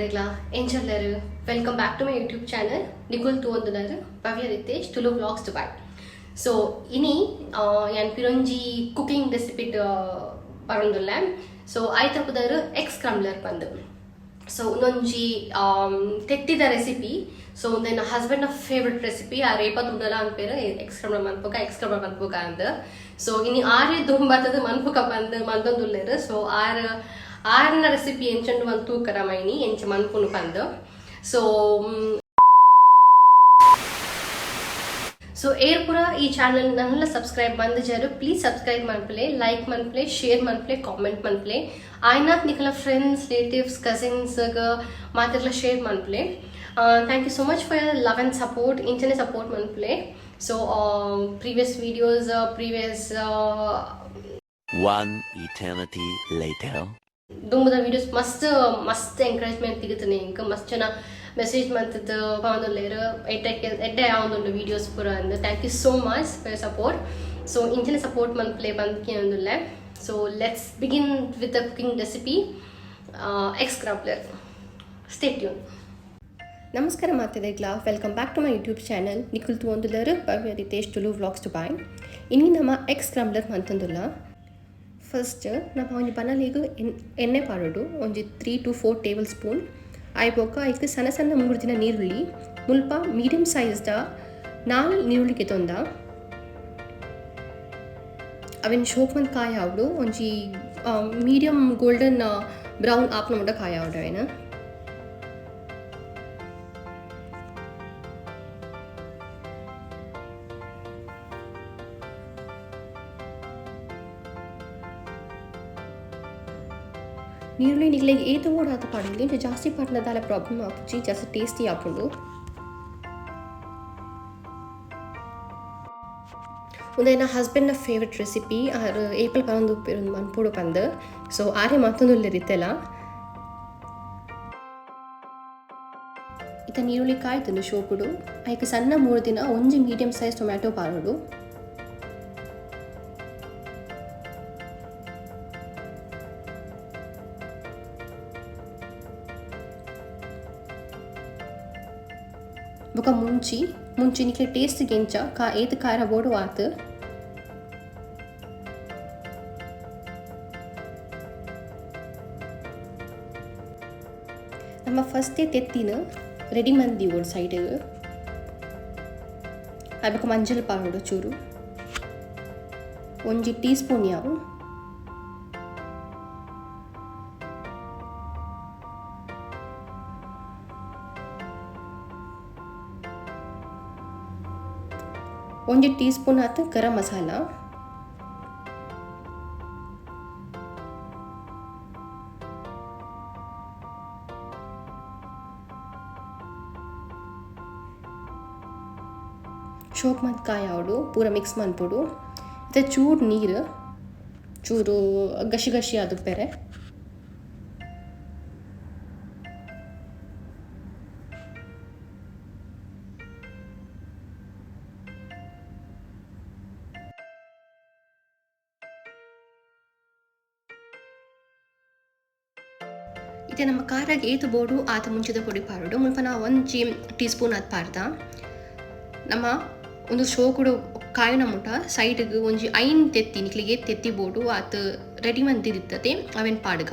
ಮಾತಾಡಿರಲ್ಲ ಎಂಜಲ್ಲರು welcome back to my YouTube channel ನಿಕುಲ್ ತೂಂದುಲರು Bhavya Ritesh Tulu vlogs Dubai so ಇನಿ ಯಾನ್ ಪಿರೊಂಜಿ ಕುಕಿಂಗ್ ರೆಸಿಪಿ ಬರೋಂದುಲ್ಲ ಸೊ ಐತ ಪುದರ್ ಎಗ್ ಸ್ಕ್ರಂಬ್ಲರ್ ಪಂದ್ ಸೊ ಒಂದೊಂಜಿ ತೆತ್ತಿದ ರೆಸಿಪಿ ಸೊ ನನ್ನ ಹಸ್ಬೆಂಡ್ ಫೇವ್ರೆಟ್ ರೆಸಿಪಿ ಆ ರೇಪ ತುಂಡಲ ಅನ್ಪೇರು ಎಗ್ ಸ್ಕ್ರಂಬ್ಲರ್ ಮನ್ಪುಗ ಅಂದ್ ಸೊ ಇನಿ ಆರೇ ದುಂಬತ್ತದ ಮನ್ಪುಗ ಬಂದ್ ಮಂದೊಂದುಲ್ಲೇರು ಸೊ ಆರನ ರೆಸಿಪಿ ಎಂಚಂಡು ಒಂದು ತೂಕರ ಮೈನಿ ಎಂಚ ಮನ್ಪುನು ಪಂದ್ ಸೊ ಏರ್ ಪುರ ಈ ಚಾನಲ್ ನನ್ನೆಲ್ಲ ಸಬ್ಸ್ಕ್ರೈಬ್ ಬಂದಿಜಾರು ಪ್ಲೀಸ್ ಸಬ್ಸ್ಕ್ರೈಬ್ ಮನ್ಪಲೆ ಲೈಕ್ ಮನ್ಪಲೆ ಶೇರ್ ಮನ್ಪಲೆ ಕಾಮೆಂಟ್ ಮನ್ಪಲೆ ಆಯ್ನಾತ್ ನಿಕಲ ಫ್ರೆಂಡ್ಸ್ ರಿಲೇಟಿವ್ಸ್ ಕಸಿನ್ಸ್ ಮಾತೆಲ್ಲ ಶೇರ್ ಮನ್ಪಲೆ thank you so much for your love and support ಇಂಚನೆ ಸಪೋರ್ಟ್ ಮನ್ಪಲೆ so previous videos One eternity later. ದುಂಬದ ವಿಡಿಯೋಸ್ ಮಸ್ತ್ ಎಂಕರೇಜ್ಮೆಂಟ್ ಸಿಗುತ್ತಾನೆ ಇಂಕ ಮಸ್ತ್ ಜನ ಮೆಸೇಜ್ ಮಾಡ್ತಿದ್ದು ಪಾವನಲ್ಲೇರು ಎಡ್ಡೆ ಯಾವೊಂದು ವಿಡಿಯೋಸ್ ಪೂರ ಅಂದು thank you so much for support so ಇಂಚಿನ ಸಪೋರ್ಟ್ ಮನ್ ಪ್ಲೇ ಬಂದಕ್ಕೆ ಒಂದಿಲ್ಲ so let's begin with the cooking recipe egg scrambler stay tune. ನಮಸ್ಕಾರ ಮಾತಾಡಿಗ್ಲ welcome back to my YouTube channel ನಿಕುಲ್ ತೂಂದುಲರು ಭವ್ಯ ರಿತೇಶ್ ತುಳು ವ್ಲಾಗ್ಸ್ ದುಬೈ ಇನ್ನು ನಮ್ಮ ಎಗ್ ಸ್ಕ್ರಂಬ್ಲರ್ ಮಂತಂದುಲ್ಲ ಫಸ್ಟ್ ನಾವು ಒಂಜಿ ಬನಲಿಗೆ ಎಣ್ಣೆ ಪಾಡೋಡು ಒಂಜಿ 3 to 4 ಟೇಬಲ್ ಸ್ಪೂನ್ ಆಯ್ಪೋಕ ಐಕ್ ಸಣ್ಣ ಸಣ್ಣ ಮೂರ್ದಿನ ನೀರುಳ್ಳಿ ಮುಲ್ಪ ಮೀಡಿಯಮ್ ಸೈಜ್ದ 4 ನೀರುಳ್ಳಿಗೆ ತೊಂದ ಅವೆನ್ ಶೋಕ್ ಮಂತ್ ಕಾಯ ಆವಡು ಒಂಜಿ ಮೀಡಿಯಮ್ ಗೋಲ್ಡನ್ ಬ್ರೌನ್ ಆಪ್ನ ಮುಟ್ಟ ಕಾಯ ಆವಡು ಅವೇನ ನೀರುಳ್ಳಿ ನಿಗ್ಲೆಗೆ ಏತು ಓಡಾತ ಪಾಡಿಲ್ಲ ಇಂಚ ಜಾಸ್ತಿ ಪಾಡ್ನದಾಲ ಪ್ರಾಬ್ಲಮ್ ಆಪುಜಿ ಜಾಸ್ತಿ ಟೇಸ್ಟಿ ಆಪುಂಡು ಒಂದೇನ ಹಸ್ಬೆಂಡ್ನ ಫೇವ್ರೆಟ್ ರೆಸಿಪಿ ಆರು ಏಪಲ್ ಪಂದು ಉಪ್ಪಿರೊಂದು ಮನ್ಪುಡು ಪಂದು ಸೊ ಆರೇ ಮತ್ತೊಂದು ರೀತಿಯಲ್ಲ ಇತ ನೀರುಳ್ಳಿ ಕಾಯ್ತುಂಡು ಶೋಕುಡು ಐಕೆ ಸಣ್ಣ 3 ದಿನ ಒಂಜಿ ಮೀಡಿಯಮ್ ಸೈಜ್ ಟೊಮ್ಯಾಟೊ ಪಾರೋಡು ಬೊಕ ಮುಂಚಿ ನಿಕ್ಲೆ ಟೇಸ್ಟ್ ಗೆಂಚ ಏತು ಖಾರ ಬೋಡು ಆತು ನಮ್ಮ ಫಸ್ಟೇ ತೆತ್ತಿನ ರೆಡಿ ಮಂದಿ ಓಡ್ ಸೈಡಿಗೆ ಅದಕ್ಕೆ ಮಂಜಲ್ ಪಾಡೋಡು ಚೂರು ಒಂಜಿ ಟೀ ಸ್ಪೂನ್ ಯಾವು ಒಂಜಿ ಟೀ ಸ್ಪೂನ್ ಆತು ಗರಂ ಮಸಾಲ ಶೋಕ್ ಮಂತ್ ಕಾಯ ಆವಡು ಪೂರ ಮಿಕ್ಸ್ ಮನ್ಪುಡು ಮತ್ತು ಚೂರು ನೀರು ಚೂರು ಗಶಿ ಅದು ಬೇರೆ ಇದೇ ನಮ್ಮ ಖಾರಾಗಿ ಏತು ಬೋಡು ಆತ ಮುಂಚಿದ ಪುಡಿ ಪಾರೋಡು ಮುಲ್ಪ ನಾ ಒಂಜಿ ಟೀ ಸ್ಪೂನ್ ಅದು ಪಾರ್ದ ನಮ್ಮ ಒಂದು ಶೋಕುಡು ಕಾಯಿನ ಮುಟ ಸೈಡ್ಗೆ ಒಂಜಿ ಐನ್ ತೆತ್ತಿ ನಿಕ್ಲಿಗೆ ತೆತ್ತಿ ಬೋಡು ಆತ ರೆಡಿ ಮಂದಿರ್ತದೆ ಅವೆನ್ ಪಾಡ್ಗ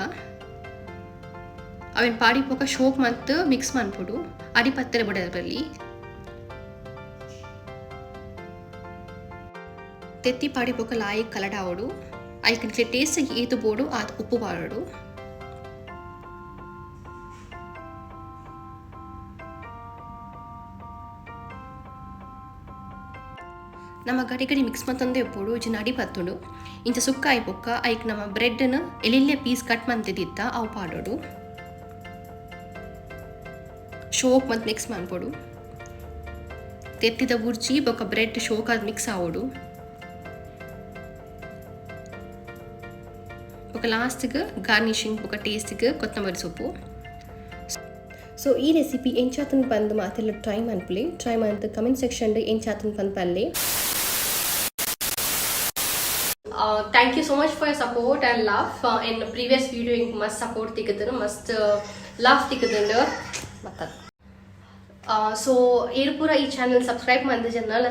ಅವೆನ್ ಪಾಡಿ ಪೋಕ ಶೋಕ್ ಮತ್ತು ಮಿಕ್ಸ್ ಮನ್ಪುಡು ಅಡಿ ಪತ್ತರ ಬಡಬಲ್ಲಿ ತೆತ್ತಿ ಪಾಡಿ ಪೋಕ ಲಾಯಿ ಕಲಡಾವಡು ಐಕೆ ಟೇಸ್ಟ್ ಏತು ಬೋಡು ಆತ ಉಪ್ಪು ಪಾಡೋಡು ನಮ್ಮ ಗಡಿ ಮಿಕ್ಸ್ ಮತ್ತೊಂದೇ ಪೋಡು ಇಜಿ ನಡಿ ಪತ್ತುಂಡು ಇಂಚ ಸುಕ್ಕ ಆಯ್ಪೊಕ್ಕ ಐಕ್ ನಮ್ಮ ಬ್ರೆಡ್ನ ಎಲೆಲ್ಲೆ ಪೀಸ್ ಕಟ್ ಮಂತಿದ್ದ ಅವು ಪಾಡೋಡು ಶೋಕ್ ಮತ್ತು ಮಿಕ್ಸ್ ಮಾಡ್ಬೋಡು ತೆತ್ತಿದ ಬುರ್ಜಿ ಬೊಕ್ಕ ಬ್ರೆಡ್ ಶೋಕ್ ಅದು ಮಿಕ್ಸ್ ಆವೋಡು ಬೊಕ್ಕ ಲಾಸ್ಟ್ಗೆ ಗಾರ್ನಿಶಿಂಗ್ ಬೊಕ್ಕ ಟೇಸ್ಟಿಗೆ ಕೊತ್ತಂಬರಿ ಸೊಪ್ಪು ಸೊ ಈ ರೆಸಿಪಿ ಎಂಚಾತನ ಬಂದು ಮಾತೆಲ್ಲ ಟ್ರೈ ಮಾಡ್ತು ಕಮೆಂಟ್ ಸೆಕ್ಷನ್ ಎಂಚಾತನ ಬಂದು ಪಲ್ಲೆ thank you so much for your support and love in previous video ಹಿಂಗೆ ಮಸ್ತ್ ಸಪೋರ್ಟ್ ತಿಕ್ಕದನು ಮಸ್ತ್ ಲವ್ ತಿಕ್ಕದಂಡು ಮತ್ತು ಸೊ ಇರು ಪೂರ ಈ ಚಾನಲ್ ಸಬ್ಸ್ಕ್ರೈಬ್ ಮಾಡಿದ ಜನ